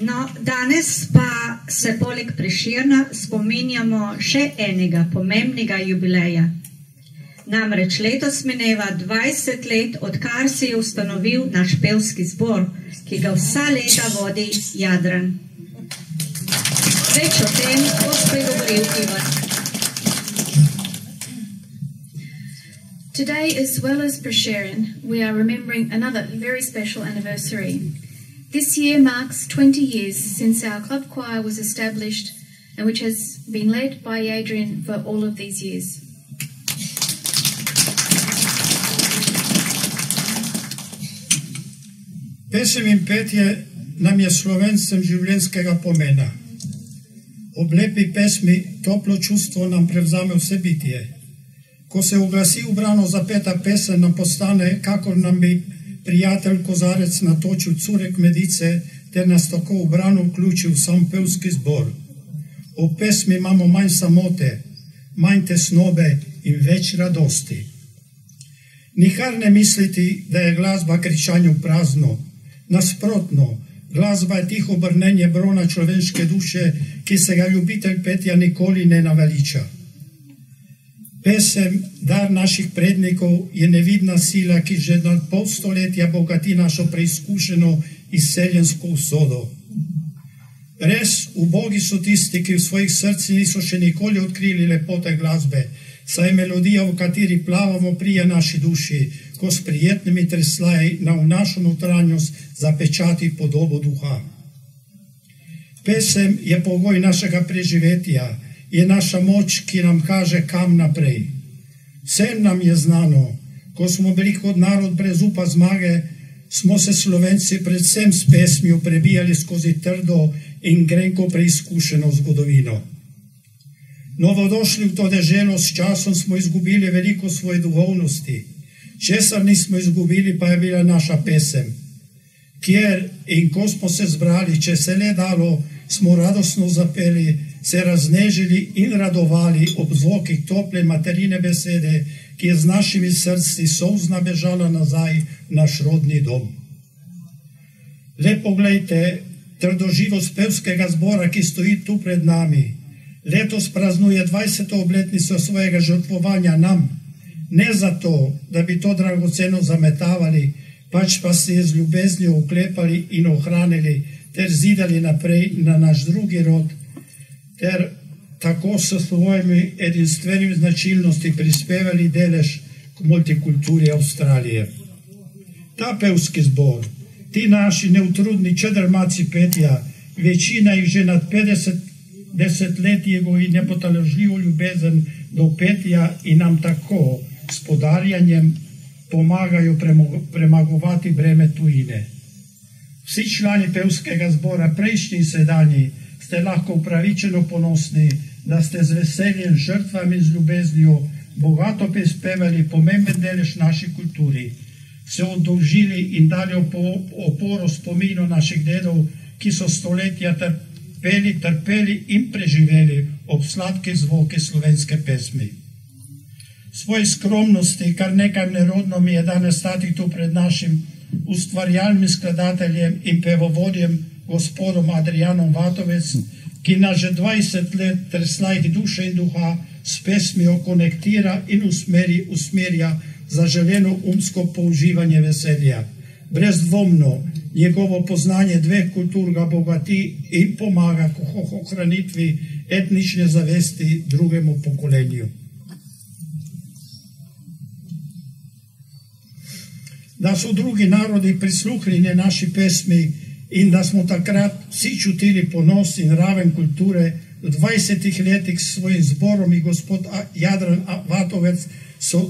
No, danes pa se poleg Prešerna spominjamo še enega pomembnega jubileja. Namreč letos mineva 20 let, odkar se je ustanovil naš pevski zbor, ki ga vsa leta vodi Jadran. Več o tem bo spregovoril Ivan. Today, as well as Prešeren, we are remembering another very special anniversary. This year marks 20 years since our club choir was established, and which has been led by Adrian for all of these years. Pesem in petje nam je Slovencem življenjskega pomena. Ob lepi pesmi toplo čustvo nam prevzame vse bitje. Ko se oglasi ubrano zapeta pesem, nam postane, kakor nam bi prijatelj kozarec natočil curek medice, ter nas tako ubrano vključil sam pevski zbor. Ob pesmi imamo manj samote, manj tesnobe in več radosti. Nikar ne misliti, da je glasba kričanju prazno. Nasprotno, glasba je tiho brnenje brona človeške duše, ki se ga ljubitelj petja nikoli ne naveliča. Pesem, dar naših prednikov, je nevidna sila, ki že nad pol stoletja bogati našo preizkušeno izseljensko usodo. Res ubogi so tisti, ki v svojih srcih niso še nikoli odkrili lepote glasbe, saj melodija, v kateri plavamo, prije naši duši, ko s prijetnimi treslaji na v našo notranjost zapečati podobo duha. Pesem je pogoj našega preživetja, je naša moč, ki nam kaže, kam naprej. Vsem nam je znano, ko smo bili kot narod brez upa zmage, smo se Slovenci predvsem s pesmijo prebijali skozi trdo in grenko preizkušeno zgodovino. Novodošli v to deželo s časom smo izgubili veliko svoje duhovnosti. Česar nismo izgubili, pa je bila naša pesem. Kjer in ko smo se zbrali, če se le dalo, smo radostno zapeli, se raznežili in radovali ob zvokih tople materine besede, ki je z našimi srci solzna bežala nazaj v naš rodni dom. Le poglejte trdoživost pevskega zbora, ki stoji tu pred nami. Letos praznuje 20. obletnico svojega žrtvovanja nam, ne zato, da bi to dragoceno zametavali, pač pa se je z ljubeznijo uklepali in ohranili, ter zidali naprej na naš drugi rod, ter tako s svojimi edinstvenimi značilnosti prispevali delež k multikulturi Avstralije. Ta pevski zbor, ti naši neutrudni čedrmaci petja, večina jih že nad 50 desetletji goji nepotolažljivo ljubezen do petja in nam tako s podarjanjem pomagajo premagovati breme tujine. Vsi člani pevskega zbora, prejšnji in sedanji, ste lahko upravičeno ponosni, da ste z veseljem, žrtvami in z ljubeznijo bogato prispevali pomemben delež naši kulturi, se oddolžili in dali oporo spominu naših dedov, ki so stoletja trpeli in preživeli ob sladki zvoki slovenske pesmi. Svoji skromnosti, kar nekaj nerodno mi je danes stati tu pred našim ustvarjalnim skladateljem in pevovodjem gospodom Adrianom Vatovec, ki nas že 20 let treslajih duše in duha s pesmijo konektira in usmerja za želeno umsko použivanje veselja. Brezdvomno njegovo poznanje dveh kultur ga bogati in pomaga k ohranitvi etnične zavesti drugemu pokolenju. Da so drugi narodi prisluhnili naši pesmi in da smo takrat vsi čutili ponos in raven kulture, v 20 letih s svojim zborom in gospod Jadran Vatovec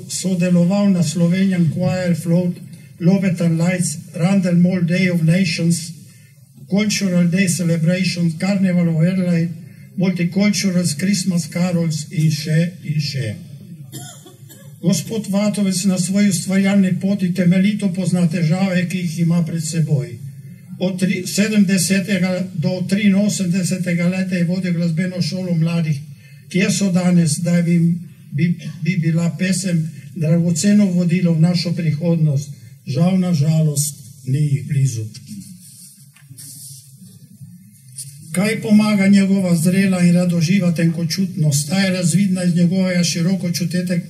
sodeloval na Slovenian Choir Float, Lobetan Lights, Randall Mall Day of Nations, Cultural Day Celebrations, Carnival of Adelaide, Multiculturals, Christmas Carols in še. Gospod Vatovec na svoji ustvarjalni poti temeljito pozna težave, ki jih ima pred seboj. Od 70. do 83. leta je vodil glasbeno šolo mladih, kjer so danes, da bi bila pesem dragoceno vodilo v našo prihodnost. Žal, na žalost, ni jih blizu. Kaj pomaga njegova zrela in radoživa tenkočutnost, ta je razvidna iz njegovega široko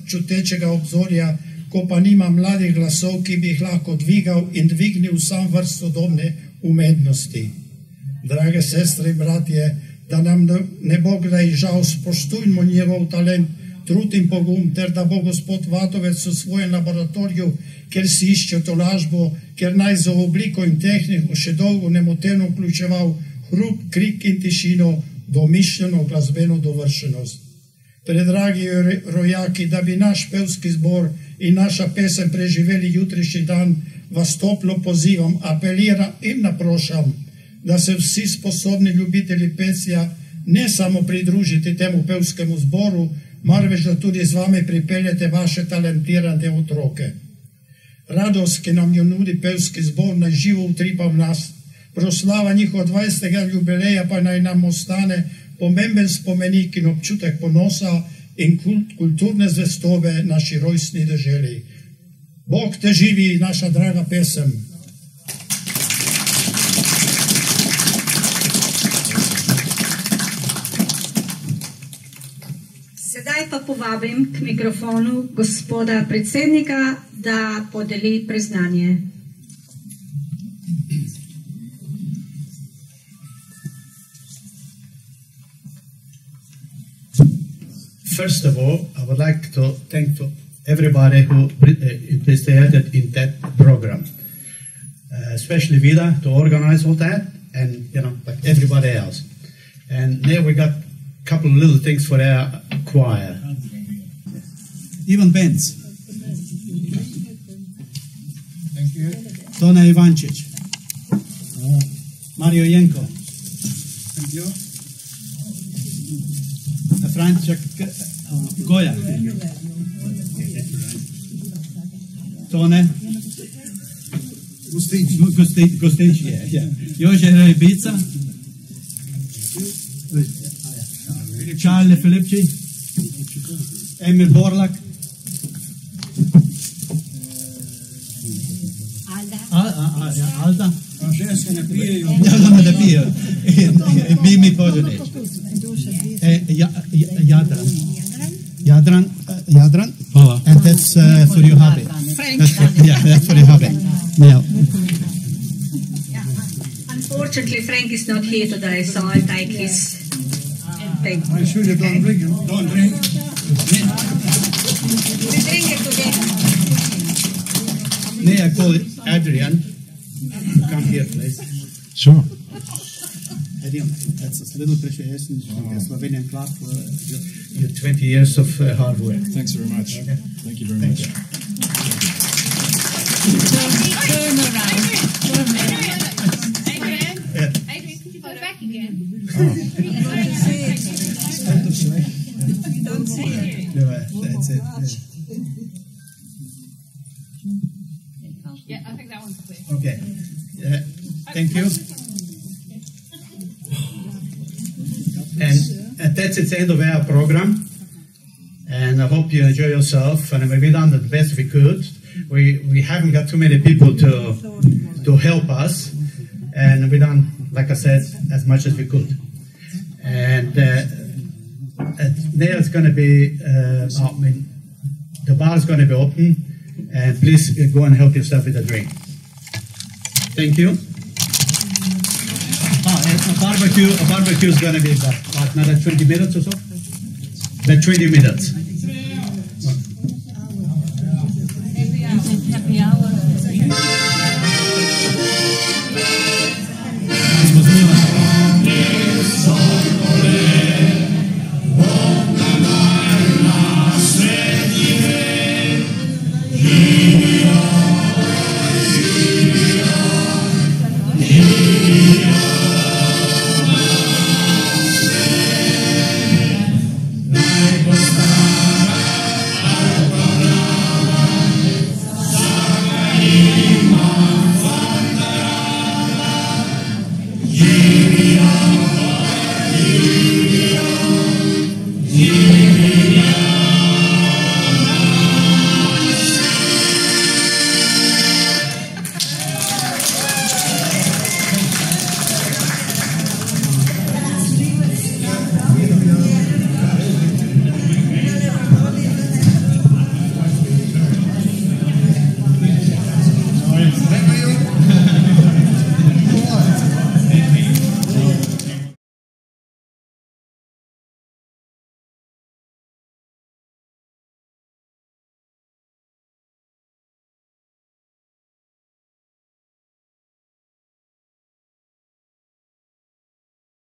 čutečega obzorja, ko pa nima mladih glasov, ki bi jih lahko dvigal in dvignil sam vrst sodobne umetnosti. Drage sestre in bratje, da nam ne bo kdaj žal, spoštujmo njegov talent, trud in pogum, ter da bo gospod Vatovec v svojem laboratoriju, kjer si išče tolažbo, kjer naj za obliko in tehniko še dolgo nemoteno vključeval hrup, krik in tišino, domišljeno glasbeno dovršenost. Predragi rojaki, da bi naš pevski zbor in naša pesem preživeli jutrišnji dan, vas toplo pozivam, apeliram in naprošam, da se vsi sposobni ljubitelji pesja ne samo pridružiti temu pevskemu zboru, marveč da tudi z vami pripeljete vaše talentirane otroke. Radost, ki nam jo nudi pevski zbor, naj živo utripa v nas. Proslava njihova 20. jubileja pa naj nam ostane pomemben spomenik in občutek ponosa in kulturne zvestobe naši rojstni deželi. Bog te živi, naša draga pesem. Sedaj pa povabim k mikrofonu gospoda predsednika, da podeli priznanje. First of all, I would like to thank everybody who participated in that program, especially Vida to organize all that, and like everybody else. And now we got a couple of little things for our choir. Ivan Benz. Thank you. Tona Ivančić. Mario Jenko. Thank you. Franček Goja. Tone Gostinč. Jože Rebica. Charlie Filipči. Emil Borlak. Alda. Ženske ne pijejo. Ne pijejo. Mimi Požanič. Jadran. And that's for your hobby. That's for your hobby. Now. Unfortunately, Frank is not here today, so I'll take his thing. I should have don't drink. Don't drink. We drink it together. May I call it Adrian? Come here, please. Sure. Adrian, that's a little appreciation from the Slovenian club for Your 20 years of hard work. Thanks very much. Okay. Thank you very much. Turn around. Adrian, could you go back again? Don't see it. No, that's it. Yeah, I think that one's clear. Okay. Thank you. And that's the end of our program. And I hope you enjoy yourself. And we've done the best we could. We haven't got too many people to help us. And we've done, like I said, as much as we could. And now it's going to be, the bar is going to be open. And please go and help yourself with a drink. Thank you. A barbecue is going to be about another 20 minutes or so. About 20 minutes.